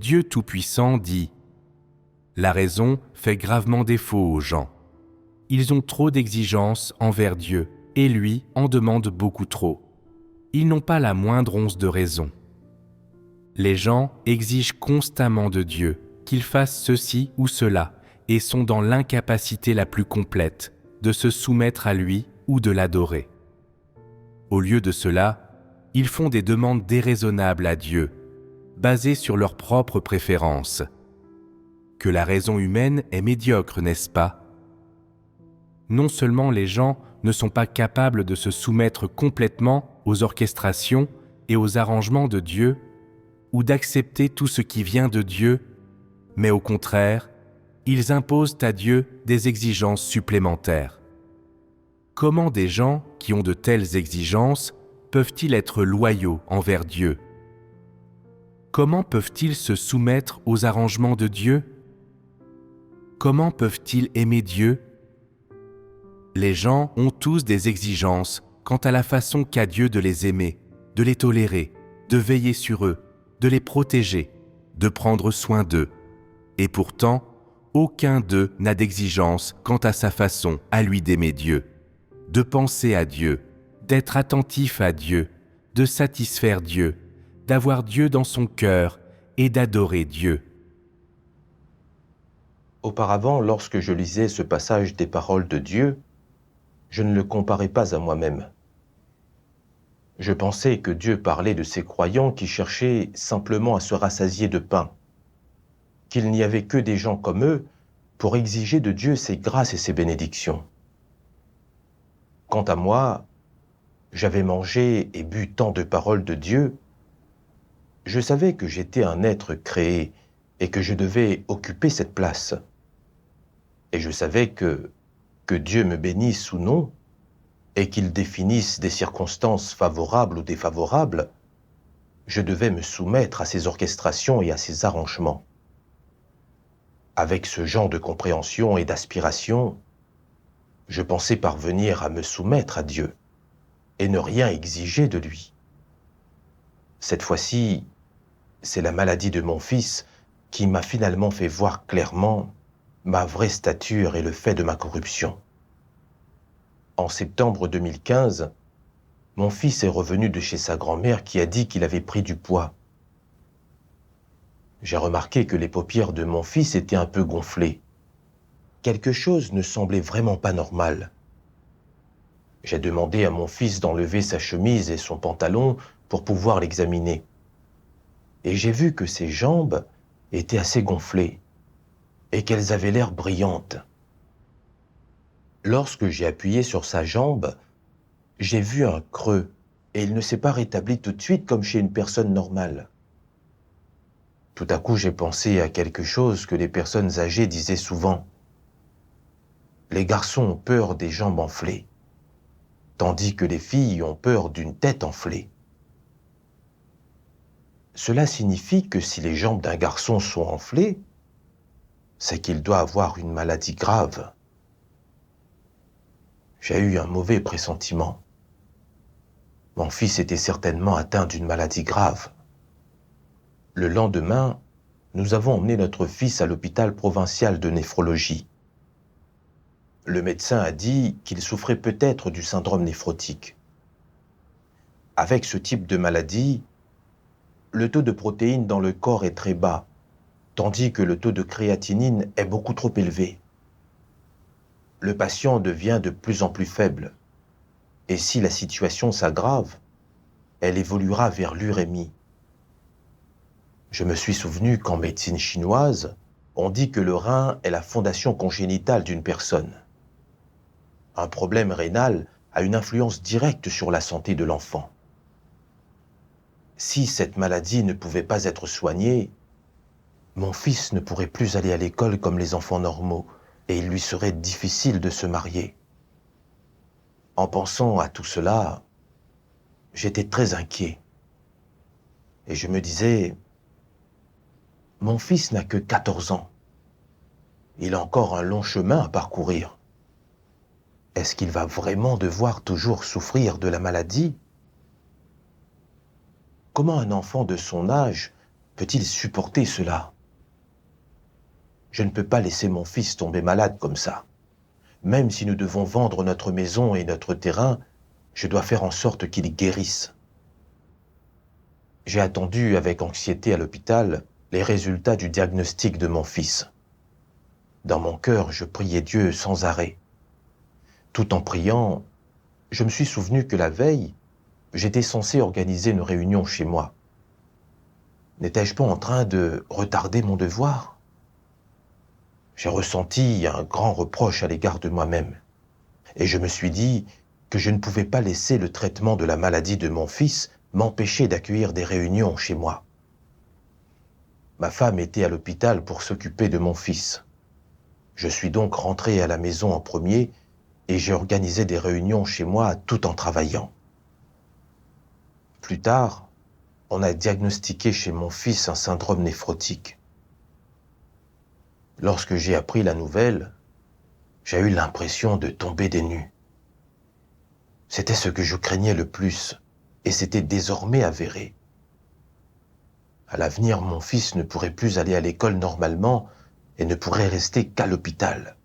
Dieu Tout-Puissant dit « La raison fait gravement défaut aux gens. Ils ont trop d'exigences envers Dieu et lui en demande beaucoup trop. Ils n'ont pas la moindre once de raison. Les gens exigent constamment de Dieu qu'il fasse ceci ou cela et sont dans l'incapacité la plus complète de se soumettre à lui ou de l'adorer. Au lieu de cela, ils font des demandes déraisonnables à Dieu, basées sur leurs propres préférences. Que la raison humaine est médiocre, n'est-ce pas? Non seulement les gens ne sont pas capables de se soumettre complètement aux orchestrations et aux arrangements de Dieu, ou d'accepter tout ce qui vient de Dieu, mais au contraire, ils imposent à Dieu des exigences supplémentaires. Comment des gens qui ont de telles exigences peuvent-ils être loyaux envers Dieu? Comment peuvent-ils se soumettre aux arrangements de Dieu? Comment peuvent-ils aimer Dieu? Les gens ont tous des exigences quant à la façon qu'a Dieu de les aimer, de les tolérer, de veiller sur eux, de les protéger, de prendre soin d'eux. Et pourtant, aucun d'eux n'a d'exigence quant à sa façon à lui d'aimer Dieu, de penser à Dieu, d'être attentif à Dieu, de satisfaire Dieu, d'avoir Dieu dans son cœur et d'adorer Dieu. Auparavant, lorsque je lisais ce passage des paroles de Dieu, je ne le comparais pas à moi-même. Je pensais que Dieu parlait de ces croyants qui cherchaient simplement à se rassasier de pain, qu'il n'y avait que des gens comme eux pour exiger de Dieu ses grâces et ses bénédictions. Quant à moi, j'avais mangé et bu tant de paroles de Dieu, je savais que j'étais un être créé et que je devais occuper cette place. Et je savais que Dieu me bénisse ou non, et qu'il définisse des circonstances favorables ou défavorables, je devais me soumettre à ses orchestrations et à ses arrangements. Avec ce genre de compréhension et d'aspiration, je pensais parvenir à me soumettre à Dieu et ne rien exiger de lui. Cette fois-ci, c'est la maladie de mon fils qui m'a finalement fait voir clairement ma vraie stature et le fait de ma corruption. En septembre 2015, mon fils est revenu de chez sa grand-mère qui a dit qu'il avait pris du poids. J'ai remarqué que les paupières de mon fils étaient un peu gonflées. Quelque chose ne semblait vraiment pas normal. J'ai demandé à mon fils d'enlever sa chemise et son pantalon pour pouvoir l'examiner. Et j'ai vu que ses jambes étaient assez gonflées et qu'elles avaient l'air brillantes. Lorsque j'ai appuyé sur sa jambe, j'ai vu un creux et il ne s'est pas rétabli tout de suite comme chez une personne normale. Tout à coup, j'ai pensé à quelque chose que les personnes âgées disaient souvent. Les garçons ont peur des jambes enflées, tandis que les filles ont peur d'une tête enflée. Cela signifie que si les jambes d'un garçon sont enflées, c'est qu'il doit avoir une maladie grave. J'ai eu un mauvais pressentiment. Mon fils était certainement atteint d'une maladie grave. Le lendemain, nous avons emmené notre fils à l'hôpital provincial de néphrologie. Le médecin a dit qu'il souffrait peut-être du syndrome néphrotique. Avec ce type de maladie, le taux de protéines dans le corps est très bas, tandis que le taux de créatinine est beaucoup trop élevé. Le patient devient de plus en plus faible, et si la situation s'aggrave, elle évoluera vers l'urémie. Je me suis souvenu qu'en médecine chinoise, on dit que le rein est la fondation congénitale d'une personne. Un problème rénal a une influence directe sur la santé de l'enfant. Si cette maladie ne pouvait pas être soignée, mon fils ne pourrait plus aller à l'école comme les enfants normaux et il lui serait difficile de se marier. En pensant à tout cela, j'étais très inquiet. Et je me disais, mon fils n'a que 14 ans. Il a encore un long chemin à parcourir. Est-ce qu'il va vraiment devoir toujours souffrir de la maladie? Comment un enfant de son âge peut-il supporter cela? Je ne peux pas laisser mon fils tomber malade comme ça. Même si nous devons vendre notre maison et notre terrain, je dois faire en sorte qu'il guérisse. J'ai attendu avec anxiété à l'hôpital les résultats du diagnostic de mon fils. Dans mon cœur, je priais Dieu sans arrêt. Tout en priant, je me suis souvenu que la veille, j'étais censé organiser une réunion chez moi. N'étais-je pas en train de retarder mon devoir? J'ai ressenti un grand reproche à l'égard de moi-même. Et je me suis dit que je ne pouvais pas laisser le traitement de la maladie de mon fils m'empêcher d'accueillir des réunions chez moi. Ma femme était à l'hôpital pour s'occuper de mon fils. Je suis donc rentré à la maison en premier et j'ai organisé des réunions chez moi tout en travaillant. Plus tard, on a diagnostiqué chez mon fils un syndrome néphrotique. Lorsque j'ai appris la nouvelle, j'ai eu l'impression de tomber des nues. C'était ce que je craignais le plus, et c'était désormais avéré. À l'avenir, mon fils ne pourrait plus aller à l'école normalement et ne pourrait rester qu'à l'hôpital.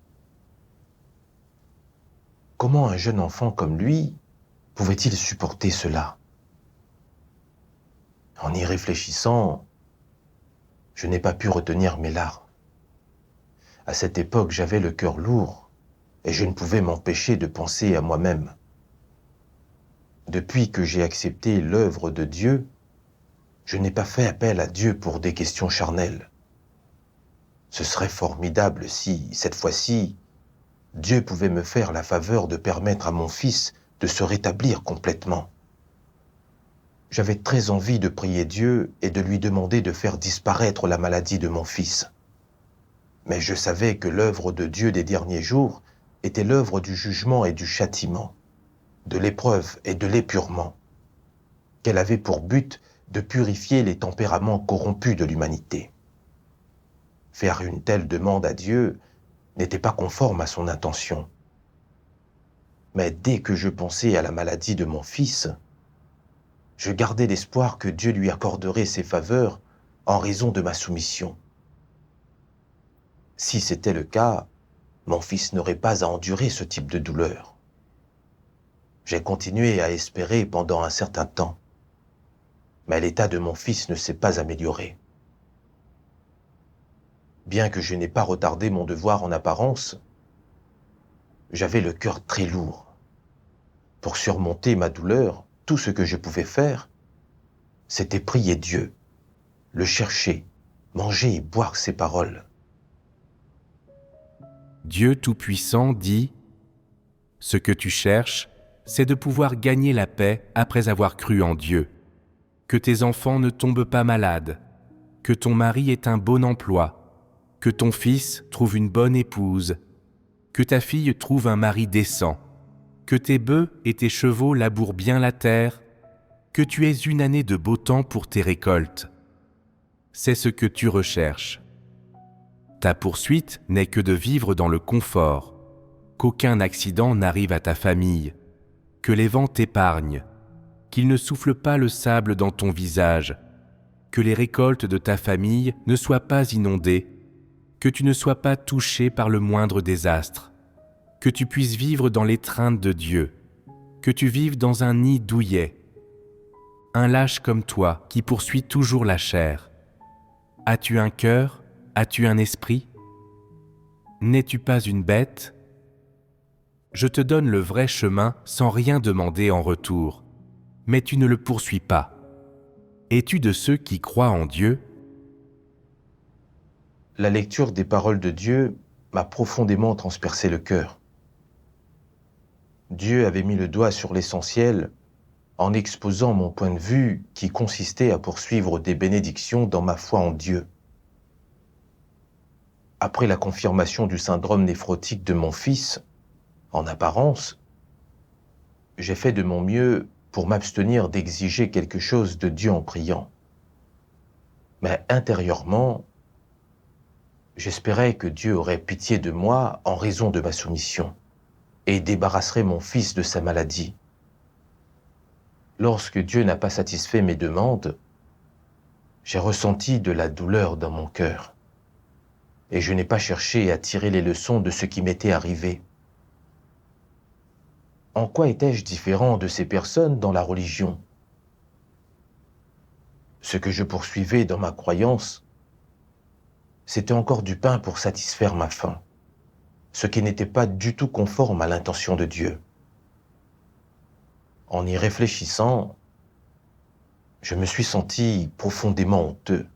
Comment un jeune enfant comme lui pouvait-il supporter cela? En y réfléchissant, je n'ai pas pu retenir mes larmes. À cette époque, j'avais le cœur lourd et je ne pouvais m'empêcher de penser à moi-même. Depuis que j'ai accepté l'œuvre de Dieu, je n'ai pas fait appel à Dieu pour des questions charnelles. Ce serait formidable si, cette fois-ci, Dieu pouvait me faire la faveur de permettre à mon fils de se rétablir complètement. J'avais très envie de prier Dieu et de lui demander de faire disparaître la maladie de mon fils. Mais je savais que l'œuvre de Dieu des derniers jours était l'œuvre du jugement et du châtiment, de l'épreuve et de l'épurement, qu'elle avait pour but de purifier les tempéraments corrompus de l'humanité. Faire une telle demande à Dieu n'était pas conforme à son intention. Mais dès que je pensais à la maladie de mon fils, je gardais l'espoir que Dieu lui accorderait ses faveurs en raison de ma soumission. Si c'était le cas, mon fils n'aurait pas à endurer ce type de douleur. J'ai continué à espérer pendant un certain temps, mais l'état de mon fils ne s'est pas amélioré. Bien que je n'ai pas retardé mon devoir en apparence, j'avais le cœur très lourd. Pour surmonter ma douleur, tout ce que je pouvais faire, c'était prier Dieu, le chercher, manger et boire ses paroles. Dieu Tout-Puissant dit « Ce que tu cherches, c'est de pouvoir gagner la paix après avoir cru en Dieu. Que tes enfants ne tombent pas malades, que ton mari ait un bon emploi, que ton fils trouve une bonne épouse, que ta fille trouve un mari décent, que tes bœufs et tes chevaux labourent bien la terre, que tu aies une année de beau temps pour tes récoltes. C'est ce que tu recherches. Ta poursuite n'est que de vivre dans le confort, qu'aucun accident n'arrive à ta famille, que les vents t'épargnent, qu'il ne souffle pas le sable dans ton visage, que les récoltes de ta famille ne soient pas inondées, que tu ne sois pas touché par le moindre désastre, que tu puisses vivre dans l'étreinte de Dieu, que tu vives dans un nid douillet, un lâche comme toi qui poursuit toujours la chair. As-tu un cœur? As-tu un esprit? N'es-tu pas une bête? Je te donne le vrai chemin sans rien demander en retour, mais tu ne le poursuis pas. Es-tu de ceux qui croient en Dieu? La lecture des paroles de Dieu m'a profondément transpercé le cœur. Dieu avait mis le doigt sur l'essentiel en exposant mon point de vue qui consistait à poursuivre des bénédictions dans ma foi en Dieu. Après la confirmation du syndrome néphrotique de mon fils, en apparence, j'ai fait de mon mieux pour m'abstenir d'exiger quelque chose de Dieu en priant. Mais intérieurement, j'espérais que Dieu aurait pitié de moi en raison de ma soumission et débarrasserait mon fils de sa maladie. Lorsque Dieu n'a pas satisfait mes demandes, J'ai ressenti de la douleur dans mon cœur et je n'ai pas cherché à tirer les leçons de ce qui m'était arrivé. En quoi étais-je différent de ces personnes dans la religion? Ce que je poursuivais dans ma croyance, c'était encore du pain pour satisfaire ma faim, ce qui n'était pas du tout conforme à l'intention de Dieu. En y réfléchissant, je me suis senti profondément honteux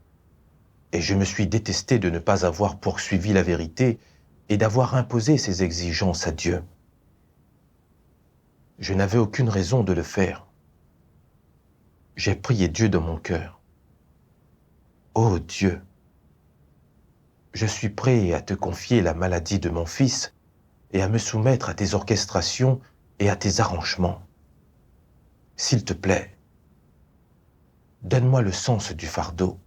et je me suis détesté de ne pas avoir poursuivi la vérité et d'avoir imposé ces exigences à Dieu. Je n'avais aucune raison de le faire. J'ai prié Dieu dans mon cœur. Ô Dieu, je suis prêt à te confier la maladie de mon fils et à me soumettre à tes orchestrations et à tes arrangements. S'il te plaît, donne-moi le sens du fardeau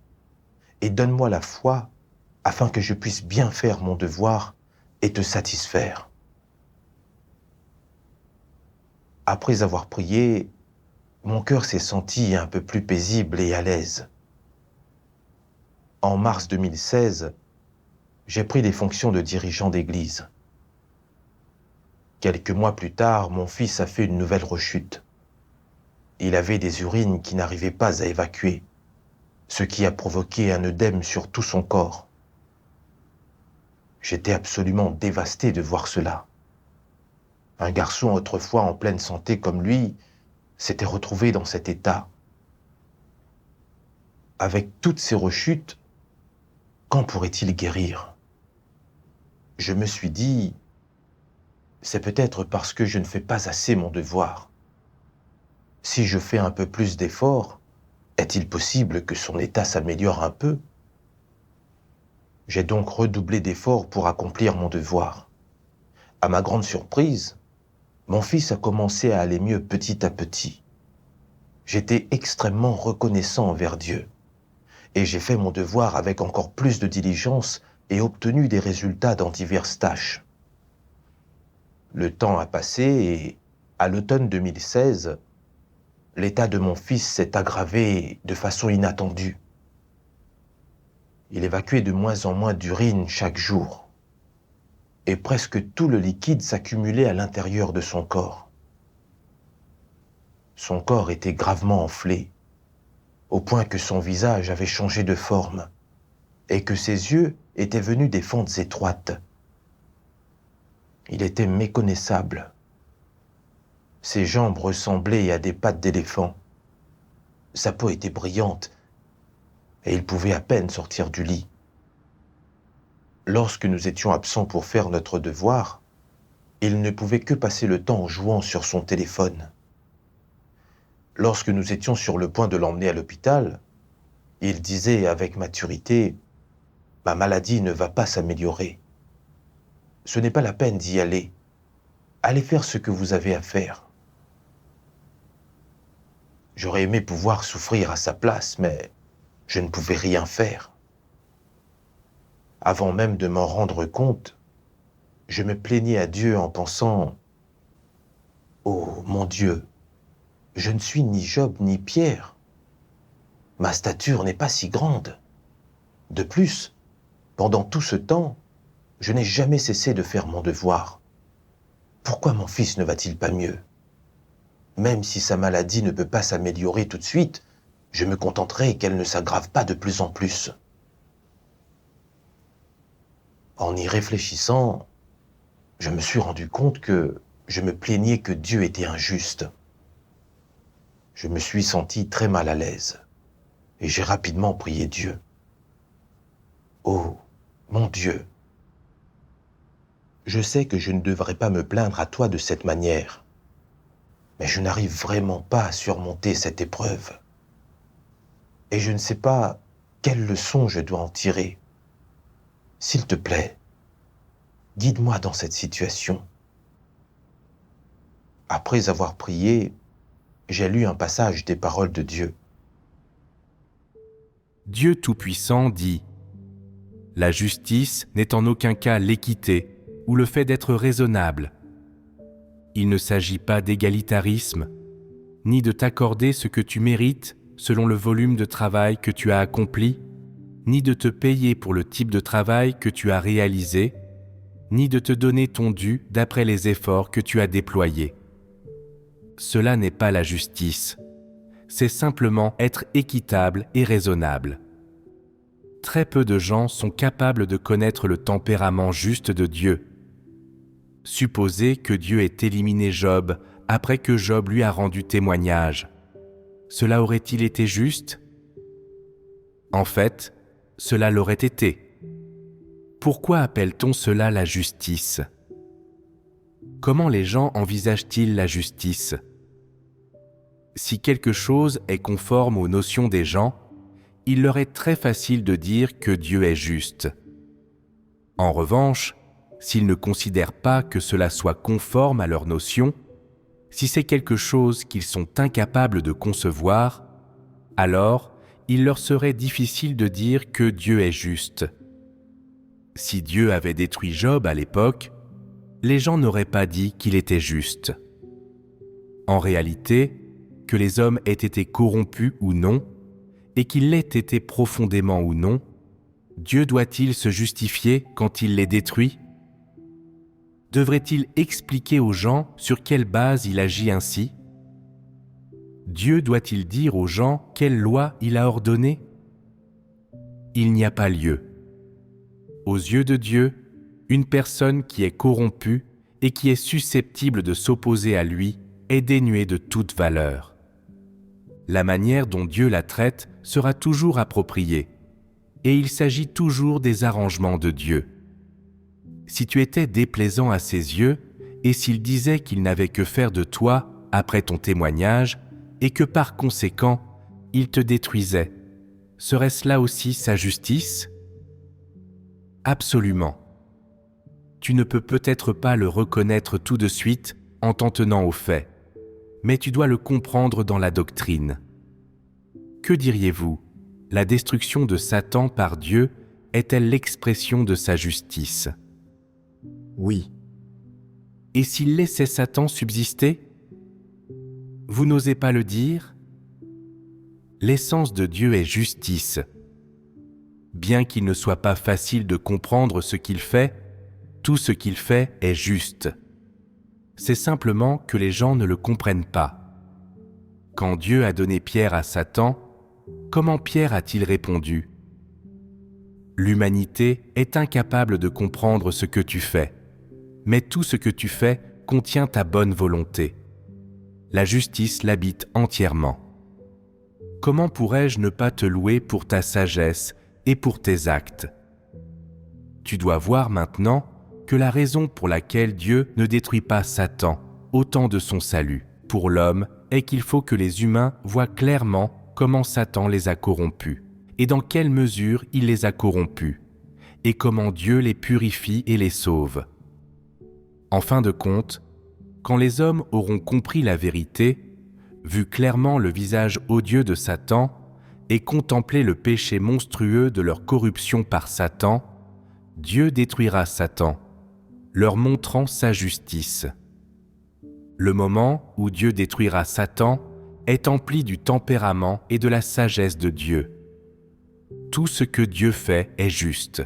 et donne-moi la foi afin que je puisse bien faire mon devoir et te satisfaire. Après avoir prié, mon cœur s'est senti un peu plus paisible et à l'aise. En mars 2016, j'ai pris les fonctions de dirigeant d'église. Quelques mois plus tard, mon fils a fait une nouvelle rechute. Il avait des urines qui n'arrivaient pas à évacuer, ce qui a provoqué un œdème sur tout son corps. J'étais absolument dévasté de voir cela. Un garçon autrefois en pleine santé comme lui s'était retrouvé dans cet état. Avec toutes ces rechutes, quand pourrait-il guérir? Je me suis dit, c'est peut-être parce que je ne fais pas assez mon devoir. Si je fais un peu plus d'efforts, est-il possible que son état s'améliore un peu? J'ai donc redoublé d'efforts pour accomplir mon devoir. À ma grande surprise, mon fils a commencé à aller mieux petit à petit. J'étais extrêmement reconnaissant envers Dieu et j'ai fait mon devoir avec encore plus de diligence et obtenu des résultats dans diverses tâches. Le temps a passé et, à l'automne 2016, l'état de mon fils s'est aggravé de façon inattendue. Il évacuait de moins en moins d'urine chaque jour et presque tout le liquide s'accumulait à l'intérieur de son corps. Son corps était gravement enflé, au point que son visage avait changé de forme et que ses yeux étaient venus des fentes étroites. Il était méconnaissable. Ses jambes ressemblaient à des pattes d'éléphant. Sa peau était brillante et il pouvait à peine sortir du lit. Lorsque nous étions absents pour faire notre devoir, il ne pouvait que passer le temps en jouant sur son téléphone. Lorsque nous étions sur le point de l'emmener à l'hôpital, il disait avec maturité « Ma maladie ne va pas s'améliorer. Ce n'est pas la peine d'y aller. Allez faire ce que vous avez à faire. » J'aurais aimé pouvoir souffrir à sa place, mais je ne pouvais rien faire. Avant même de m'en rendre compte, je me plaignais à Dieu en pensant « Oh mon Dieu, je ne suis ni Job ni Pierre. Ma stature n'est pas si grande. De plus, pendant tout ce temps, je n'ai jamais cessé de faire mon devoir. Pourquoi mon fils ne va-t-il pas mieux? Même si sa maladie ne peut pas s'améliorer tout de suite, je me contenterai qu'elle ne s'aggrave pas de plus en plus. » En y réfléchissant, je me suis rendu compte que je me plaignais que Dieu était injuste. Je me suis senti très mal à l'aise et j'ai rapidement prié Dieu. Oh, mon Dieu, je sais que je ne devrais pas me plaindre à toi de cette manière, mais je n'arrive vraiment pas à surmonter cette épreuve. Et je ne sais pas quelle leçon je dois en tirer. S'il te plaît, guide-moi dans cette situation. Après avoir prié, j'ai lu un passage des paroles de Dieu. Dieu Tout-Puissant dit « La justice n'est en aucun cas l'équité ou le fait d'être raisonnable. Il ne s'agit pas d'égalitarisme, ni de t'accorder ce que tu mérites selon le volume de travail que tu as accompli, ni de te payer pour le type de travail que tu as réalisé, ni de te donner ton dû d'après les efforts que tu as déployés. Cela n'est pas la justice, c'est simplement être équitable et raisonnable. Très peu de gens sont capables de connaître le tempérament juste de Dieu. Supposez que Dieu ait éliminé Job après que Job lui a rendu témoignage. Cela aurait-il été juste ? En fait, cela l'aurait été. Pourquoi appelle-t-on cela la justice ? Comment les gens envisagent-ils la justice ? Si quelque chose est conforme aux notions des gens, il leur est très facile de dire que Dieu est juste. En revanche, s'ils ne considèrent pas que cela soit conforme à leurs notions, si c'est quelque chose qu'ils sont incapables de concevoir, alors il leur serait difficile de dire que Dieu est juste. Si Dieu avait détruit Job à l'époque, les gens n'auraient pas dit qu'il était juste. En réalité, que les hommes aient été corrompus ou non, et qu'ils l'aient été profondément ou non, Dieu doit-il se justifier quand il les détruit ? Devrait-il expliquer aux gens sur quelle base il agit ainsi ? Dieu doit-il dire aux gens quelle loi il a ordonnée ? Il n'y a pas lieu. Aux yeux de Dieu, une personne qui est corrompue et qui est susceptible de s'opposer à lui est dénuée de toute valeur. La manière dont Dieu la traite sera toujours appropriée, et il s'agit toujours des arrangements de Dieu. Si tu étais déplaisant à ses yeux, et s'il disait qu'il n'avait que faire de toi après ton témoignage, et que par conséquent, il te détruisait, serait-ce là aussi sa justice ? Absolument. Tu ne peux peut-être pas le reconnaître tout de suite en t'en tenant aux faits, mais tu dois le comprendre dans la doctrine. Que diriez-vous ? La destruction de Satan par Dieu est-elle l'expression de sa justice ? Oui. Et s'il laissait Satan subsister ? Vous n'osez pas le dire ? L'essence de Dieu est justice. Bien qu'il ne soit pas facile de comprendre ce qu'il fait, tout ce qu'il fait est juste. C'est simplement que les gens ne le comprennent pas. Quand Dieu a donné Pierre à Satan, comment Pierre a-t-il répondu ? L'humanité est incapable de comprendre ce que tu fais, mais tout ce que tu fais contient ta bonne volonté. La justice l'habite entièrement. Comment pourrais-je ne pas te louer pour ta sagesse et pour tes actes ? Tu dois voir maintenant que la raison pour laquelle Dieu ne détruit pas Satan au temps de son salut pour l'homme est qu'il faut que les humains voient clairement comment Satan les a corrompus et dans quelle mesure il les a corrompus et comment Dieu les purifie et les sauve. En fin de compte, quand les hommes auront compris la vérité, vu clairement le visage odieux de Satan et contemplé le péché monstrueux de leur corruption par Satan, Dieu détruira Satan, leur montrant sa justice. Le moment où Dieu détruira Satan est empli du tempérament et de la sagesse de Dieu. Tout ce que Dieu fait est juste.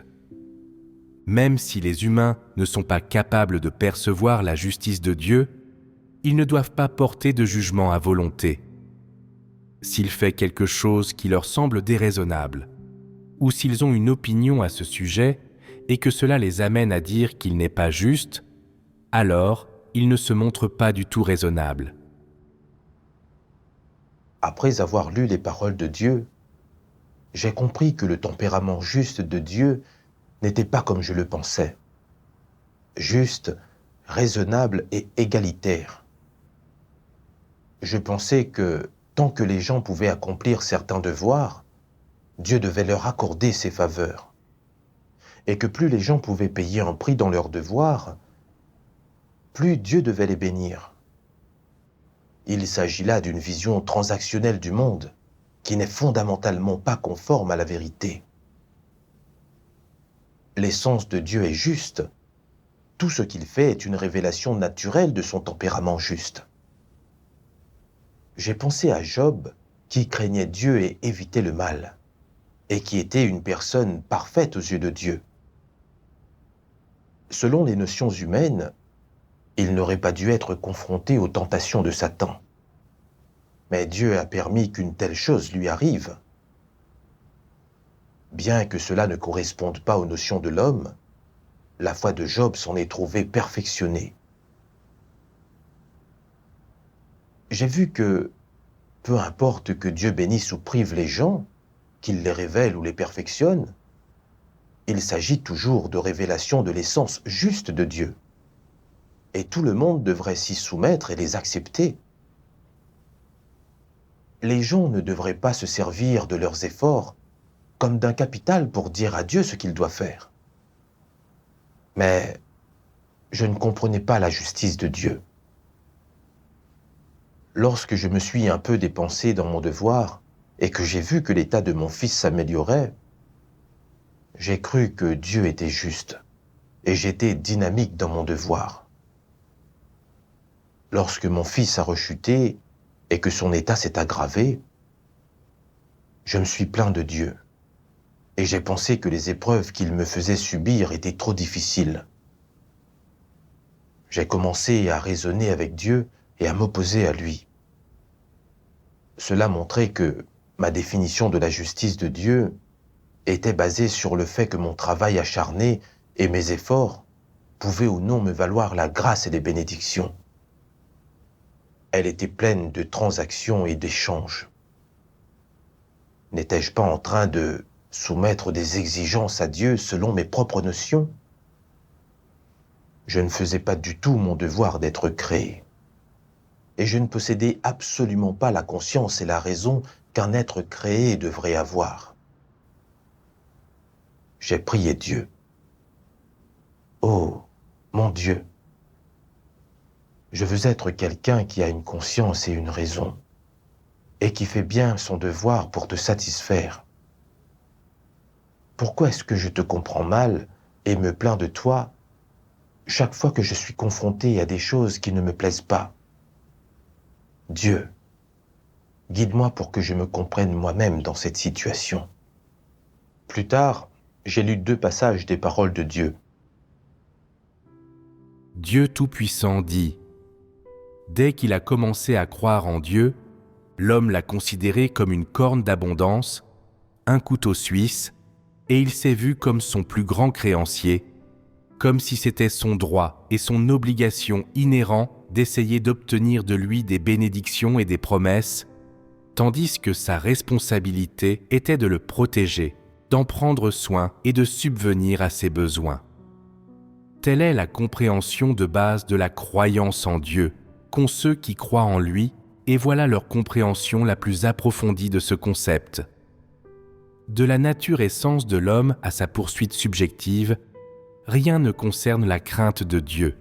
Même si les humains ne sont pas capables de percevoir la justice de Dieu, ils ne doivent pas porter de jugement à volonté. S'il fait quelque chose qui leur semble déraisonnable, ou s'ils ont une opinion à ce sujet et que cela les amène à dire qu'il n'est pas juste, alors ils ne se montrent pas du tout raisonnables. Après avoir lu les paroles de Dieu, j'ai compris que le tempérament juste de Dieu n'était pas comme je le pensais. Juste, raisonnable et égalitaire. Je pensais que tant que les gens pouvaient accomplir certains devoirs, Dieu devait leur accorder ses faveurs. Et que plus les gens pouvaient payer un prix dans leurs devoirs, plus Dieu devait les bénir. Il s'agit là d'une vision transactionnelle du monde qui n'est fondamentalement pas conforme à la vérité. L'essence de Dieu est juste. Tout ce qu'il fait est une révélation naturelle de son tempérament juste. J'ai pensé à Job qui craignait Dieu et évitait le mal, et qui était une personne parfaite aux yeux de Dieu. Selon les notions humaines, il n'aurait pas dû être confronté aux tentations de Satan. Mais Dieu a permis qu'une telle chose lui arrive. Bien que cela ne corresponde pas aux notions de l'homme, la foi de Job s'en est trouvée perfectionnée. J'ai vu que, peu importe que Dieu bénisse ou prive les gens, qu'il les révèle ou les perfectionne, il s'agit toujours de révélation de l'essence juste de Dieu. Et tout le monde devrait s'y soumettre et les accepter. Les gens ne devraient pas se servir de leurs efforts comme d'un capital pour dire à Dieu ce qu'il doit faire. Mais je ne comprenais pas la justice de Dieu. Lorsque je me suis un peu dépensé dans mon devoir et que j'ai vu que l'état de mon fils s'améliorait, j'ai cru que Dieu était juste et j'étais dynamique dans mon devoir. Lorsque mon fils a rechuté et que son état s'est aggravé, je me suis plaint de Dieu et j'ai pensé que les épreuves qu'il me faisait subir étaient trop difficiles. J'ai commencé à raisonner avec Dieu et à m'opposer à lui. Cela montrait que ma définition de la justice de Dieu était basée sur le fait que mon travail acharné et mes efforts pouvaient ou non me valoir la grâce et les bénédictions. Elle était pleine de transactions et d'échanges. N'étais-je pas en train de soumettre des exigences à Dieu selon mes propres notions? Je ne faisais pas du tout mon devoir d'être créé. Et je ne possédais absolument pas la conscience et la raison qu'un être créé devrait avoir. J'ai prié Dieu. Oh, mon Dieu, je veux être quelqu'un qui a une conscience et une raison, et qui fait bien son devoir pour te satisfaire. Pourquoi est-ce que je te comprends mal et me plains de toi chaque fois que je suis confronté à des choses qui ne me plaisent pas? Dieu, guide-moi pour que je me comprenne moi-même dans cette situation. Plus tard, j'ai lu 2 passages des paroles de Dieu. Dieu Tout-Puissant dit : dès qu'il a commencé à croire en Dieu, l'homme l'a considéré comme une corne d'abondance, un couteau suisse, et il s'est vu comme son plus grand créancier, comme si c'était son droit et son obligation inhérent d'essayer d'obtenir de lui des bénédictions et des promesses, tandis que sa responsabilité était de le protéger, d'en prendre soin et de subvenir à ses besoins. Telle est la compréhension de base de la croyance en Dieu qu'ont ceux qui croient en lui, et voilà leur compréhension la plus approfondie de ce concept. De la nature essence de l'homme à sa poursuite subjective, rien ne concerne la crainte de Dieu.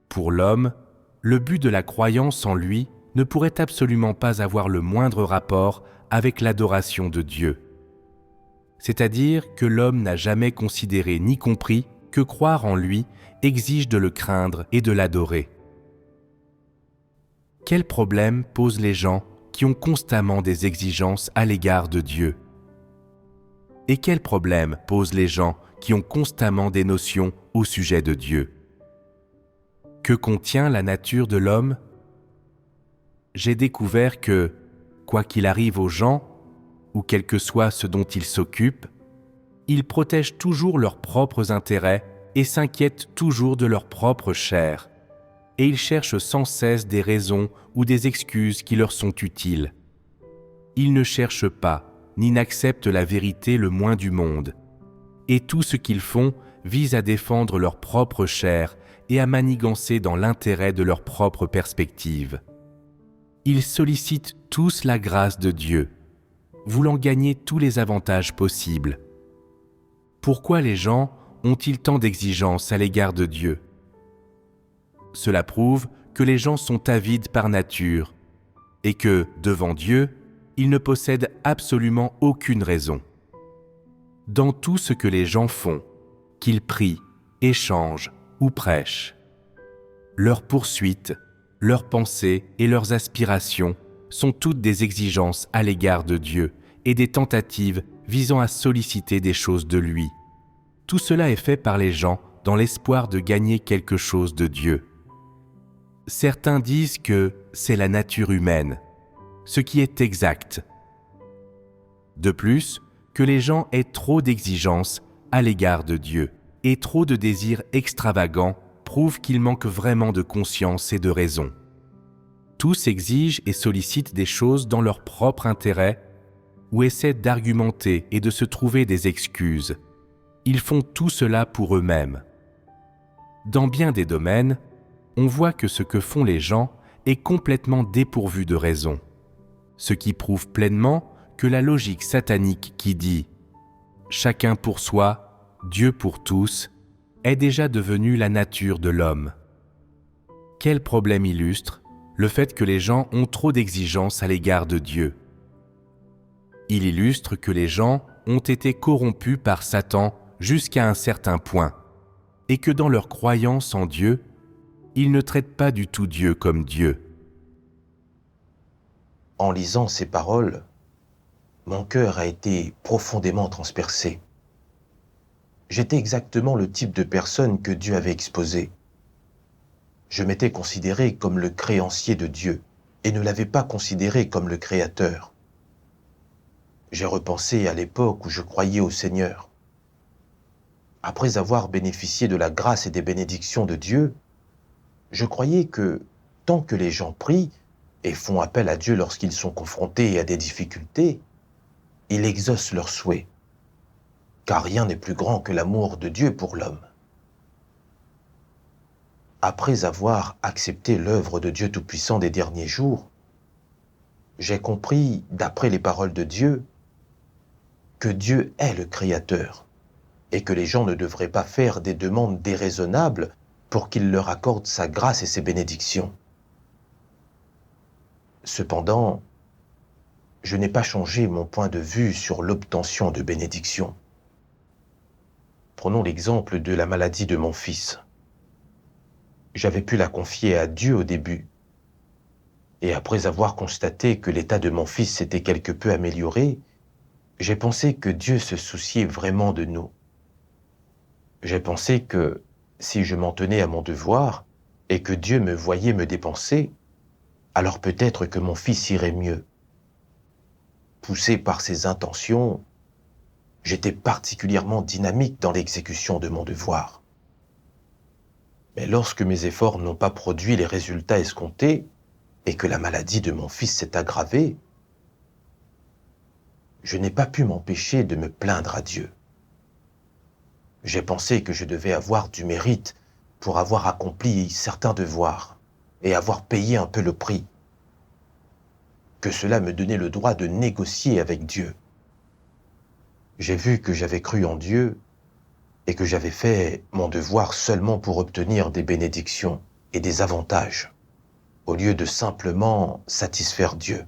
Pour l'homme, le but de la croyance en lui ne pourrait absolument pas avoir le moindre rapport avec l'adoration de Dieu. C'est-à-dire que l'homme n'a jamais considéré ni compris que croire en lui exige de le craindre et de l'adorer. Quel problème posent les gens qui ont constamment des exigences à l'égard de Dieu? Et quel problème posent les gens qui ont constamment des notions au sujet de Dieu? Que contient la nature de l'homme? J'ai découvert que, quoi qu'il arrive aux gens, ou quel que soit ce dont ils s'occupent, ils protègent toujours leurs propres intérêts et s'inquiètent toujours de leur propre chair, et ils cherchent sans cesse des raisons ou des excuses qui leur sont utiles. Ils ne cherchent pas, ni n'acceptent la vérité le moins du monde, et tout ce qu'ils font vise à défendre leur propre chair et à manigancer dans l'intérêt de leur propre perspective. Ils sollicitent tous la grâce de Dieu, voulant gagner tous les avantages possibles. Pourquoi les gens ont-ils tant d'exigences à l'égard de Dieu? Cela prouve que les gens sont avides par nature et que, devant Dieu, ils ne possèdent absolument aucune raison. Dans tout ce que les gens font, qu'ils prient, échangent ou prêchent, leurs poursuites, leurs pensées et leurs aspirations sont toutes des exigences à l'égard de Dieu et des tentatives visant à solliciter des choses de lui. Tout cela est fait par les gens dans l'espoir de gagner quelque chose de Dieu. Certains disent que c'est la nature humaine, ce qui est exact. De plus, que les gens aient trop d'exigences à l'égard de Dieu et trop de désirs extravagants prouve qu'ils manquent vraiment de conscience et de raison. Tous exigent et sollicitent des choses dans leur propre intérêt ou essaient d'argumenter et de se trouver des excuses. Ils font tout cela pour eux-mêmes. Dans bien des domaines, on voit que ce que font les gens est complètement dépourvu de raison, ce qui prouve pleinement que la logique satanique qui dit « chacun pour soi, Dieu pour tous » est déjà devenue la nature de l'homme. Quel problème illustre le fait que les gens ont trop d'exigences à l'égard de Dieu. Il illustre que les gens ont été corrompus par Satan jusqu'à un certain point, et que dans leur croyance en Dieu, ils ne traitent pas du tout Dieu comme Dieu. En lisant ces paroles, mon cœur a été profondément transpercé. J'étais exactement le type de personne que Dieu avait exposé. Je m'étais considéré comme le créancier de Dieu et ne l'avais pas considéré comme le créateur. J'ai repensé à l'époque où je croyais au Seigneur. Après avoir bénéficié de la grâce et des bénédictions de Dieu, je croyais que tant que les gens prient et font appel à Dieu lorsqu'ils sont confrontés à des difficultés, il exauce leurs souhaits. Car rien n'est plus grand que l'amour de Dieu pour l'homme. Après avoir accepté l'œuvre de Dieu Tout-Puissant des derniers jours, j'ai compris, d'après les paroles de Dieu, que Dieu est le Créateur et que les gens ne devraient pas faire des demandes déraisonnables pour qu'il leur accorde sa grâce et ses bénédictions. Cependant, je n'ai pas changé mon point de vue sur l'obtention de bénédictions. Prenons l'exemple de la maladie de mon fils. J'avais pu la confier à Dieu au début. Et après avoir constaté que l'état de mon fils s'était quelque peu amélioré, j'ai pensé que Dieu se souciait vraiment de nous. J'ai pensé que si je m'en tenais à mon devoir et que Dieu me voyait me dépenser, alors peut-être que mon fils irait mieux. Poussé par ses intentions, j'étais particulièrement dynamique dans l'exécution de mon devoir. Mais lorsque mes efforts n'ont pas produit les résultats escomptés et que la maladie de mon fils s'est aggravée, je n'ai pas pu m'empêcher de me plaindre à Dieu. J'ai pensé que je devais avoir du mérite pour avoir accompli certains devoirs et avoir payé un peu le prix, que cela me donnait le droit de négocier avec Dieu. J'ai vu que j'avais cru en Dieu et que j'avais fait mon devoir seulement pour obtenir des bénédictions et des avantages, au lieu de simplement satisfaire Dieu.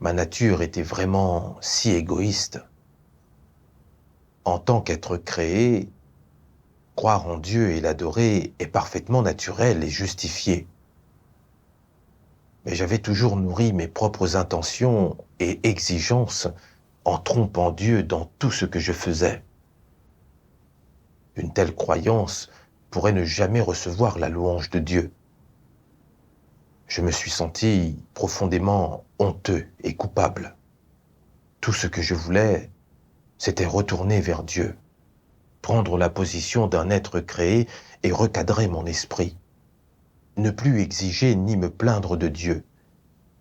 Ma nature était vraiment si égoïste. En tant qu'être créé, croire en Dieu et l'adorer est parfaitement naturel et justifié. Mais j'avais toujours nourri mes propres intentions et exigences en trompant Dieu dans tout ce que je faisais. Une telle croyance pourrait ne jamais recevoir la louange de Dieu. Je me suis senti profondément honteux et coupable. Tout ce que je voulais, c'était retourner vers Dieu, prendre la position d'un être créé et recadrer mon esprit. Ne plus exiger ni me plaindre de Dieu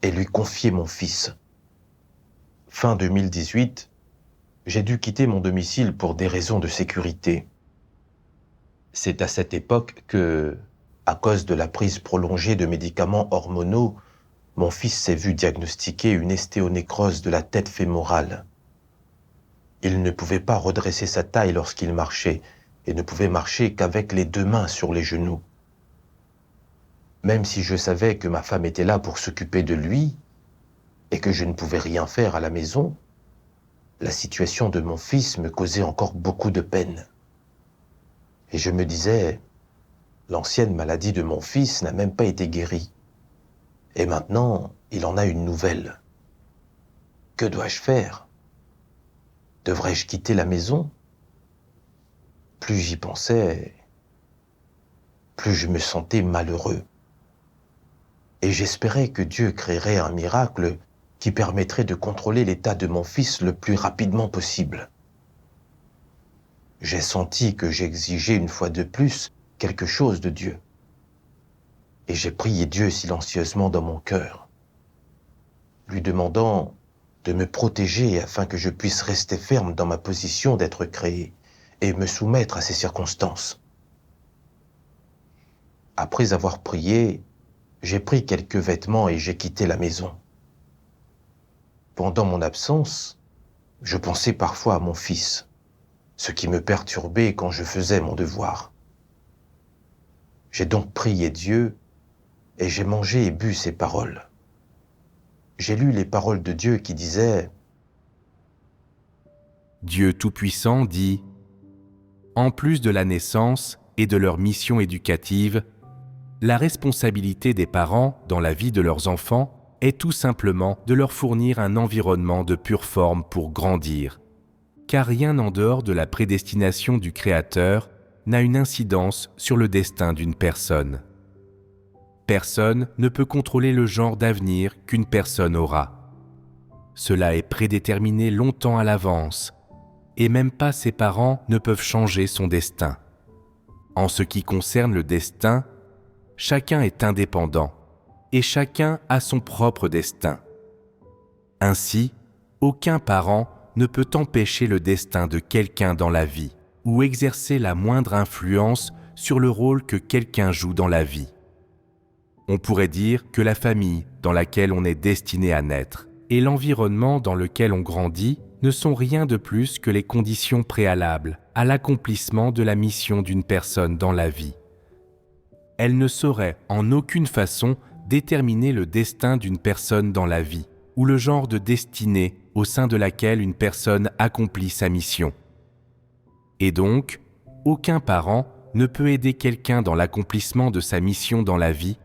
et lui confier mon fils. Fin 2018, j'ai dû quitter mon domicile pour des raisons de sécurité. C'est à cette époque que, à cause de la prise prolongée de médicaments hormonaux, mon fils s'est vu diagnostiquer une ostéonécrose de la tête fémorale. Il ne pouvait pas redresser sa taille lorsqu'il marchait et ne pouvait marcher qu'avec les deux mains sur les genoux. Même si je savais que ma femme était là pour s'occuper de lui et que je ne pouvais rien faire à la maison, la situation de mon fils me causait encore beaucoup de peine. Et je me disais, l'ancienne maladie de mon fils n'a même pas été guérie. Et maintenant, il en a une nouvelle. Que dois-je faire? Devrais-je quitter la maison? Plus j'y pensais, plus je me sentais malheureux. Et j'espérais que Dieu créerait un miracle qui permettrait de contrôler l'état de mon fils le plus rapidement possible. J'ai senti que j'exigeais une fois de plus quelque chose de Dieu. Et j'ai prié Dieu silencieusement dans mon cœur, lui demandant de me protéger afin que je puisse rester ferme dans ma position d'être créé et me soumettre à ces circonstances. Après avoir prié, j'ai pris quelques vêtements et j'ai quitté la maison. Pendant mon absence, je pensais parfois à mon fils, ce qui me perturbait quand je faisais mon devoir. J'ai donc prié Dieu et j'ai mangé et bu ses paroles. J'ai lu les paroles de Dieu qui disaient « Dieu Tout-Puissant dit « En plus de la naissance et de leur mission éducative, la responsabilité des parents dans la vie de leurs enfants est tout simplement de leur fournir un environnement de pure forme pour grandir, car rien en dehors de la prédestination du Créateur n'a une incidence sur le destin d'une personne. Personne ne peut contrôler le genre d'avenir qu'une personne aura. Cela est prédéterminé longtemps à l'avance, et même pas ses parents ne peuvent changer son destin. En ce qui concerne le destin, chacun est indépendant, et chacun a son propre destin. Ainsi, aucun parent ne peut empêcher le destin de quelqu'un dans la vie, ou exercer la moindre influence sur le rôle que quelqu'un joue dans la vie. On pourrait dire que la famille dans laquelle on est destiné à naître et l'environnement dans lequel on grandit ne sont rien de plus que les conditions préalables à l'accomplissement de la mission d'une personne dans la vie. Elles ne sauraient en aucune façon déterminer le destin d'une personne dans la vie ou le genre de destinée au sein de laquelle une personne accomplit sa mission. Et donc, aucun parent ne peut aider quelqu'un dans l'accomplissement de sa mission dans la vie,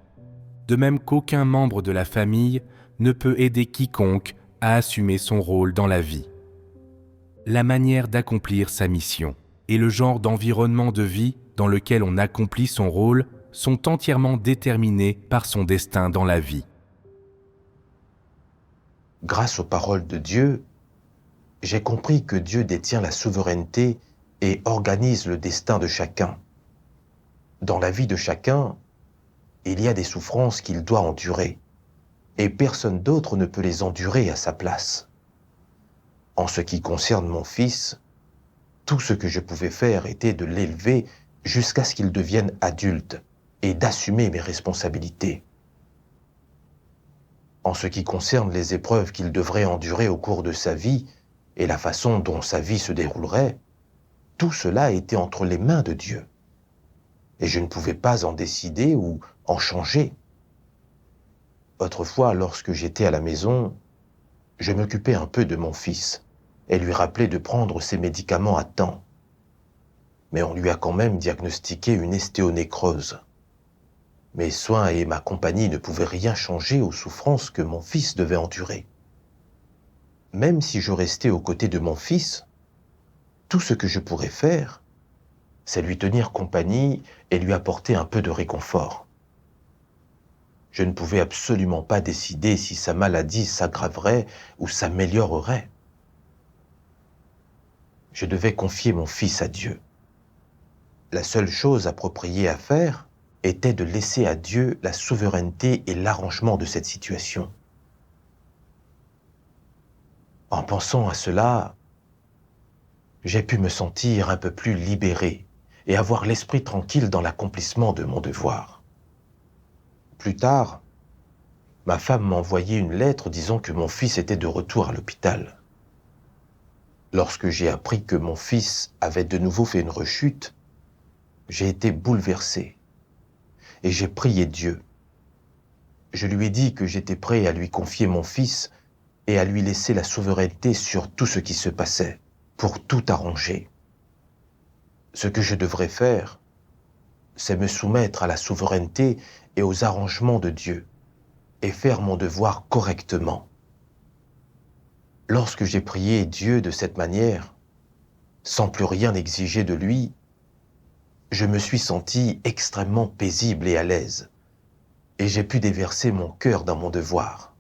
de même qu'aucun membre de la famille ne peut aider quiconque à assumer son rôle dans la vie. La manière d'accomplir sa mission et le genre d'environnement de vie dans lequel on accomplit son rôle sont entièrement déterminés par son destin dans la vie. Grâce aux paroles de Dieu, j'ai compris que Dieu détient la souveraineté et organise le destin de chacun. Dans la vie de chacun, il y a des souffrances qu'il doit endurer, et personne d'autre ne peut les endurer à sa place. En ce qui concerne mon fils, tout ce que je pouvais faire était de l'élever jusqu'à ce qu'il devienne adulte et d'assumer mes responsabilités. En ce qui concerne les épreuves qu'il devrait endurer au cours de sa vie et la façon dont sa vie se déroulerait, tout cela était entre les mains de Dieu. Et je ne pouvais pas en décider ou en changer. Autrefois, lorsque j'étais à la maison, je m'occupais un peu de mon fils et lui rappelais de prendre ses médicaments à temps. Mais on lui a quand même diagnostiqué une ostéonécrose. Mes soins et ma compagnie ne pouvaient rien changer aux souffrances que mon fils devait endurer. Même si je restais aux côtés de mon fils, tout ce que je pourrais faire, c'est lui tenir compagnie et lui apporter un peu de réconfort. Je ne pouvais absolument pas décider si sa maladie s'aggraverait ou s'améliorerait. Je devais confier mon fils à Dieu. La seule chose appropriée à faire était de laisser à Dieu la souveraineté et l'arrangement de cette situation. En pensant à cela, j'ai pu me sentir un peu plus libéré et avoir l'esprit tranquille dans l'accomplissement de mon devoir. Plus tard, ma femme m'a envoyé une lettre disant que mon fils était de retour à l'hôpital. Lorsque j'ai appris que mon fils avait de nouveau fait une rechute, j'ai été bouleversé et j'ai prié Dieu. Je lui ai dit que j'étais prêt à lui confier mon fils et à lui laisser la souveraineté sur tout ce qui se passait, pour tout arranger. Ce que je devrais faire, c'est me soumettre à la souveraineté et aux arrangements de Dieu, et faire mon devoir correctement. Lorsque j'ai prié Dieu de cette manière, sans plus rien exiger de lui, je me suis senti extrêmement paisible et à l'aise, et j'ai pu déverser mon cœur dans mon devoir.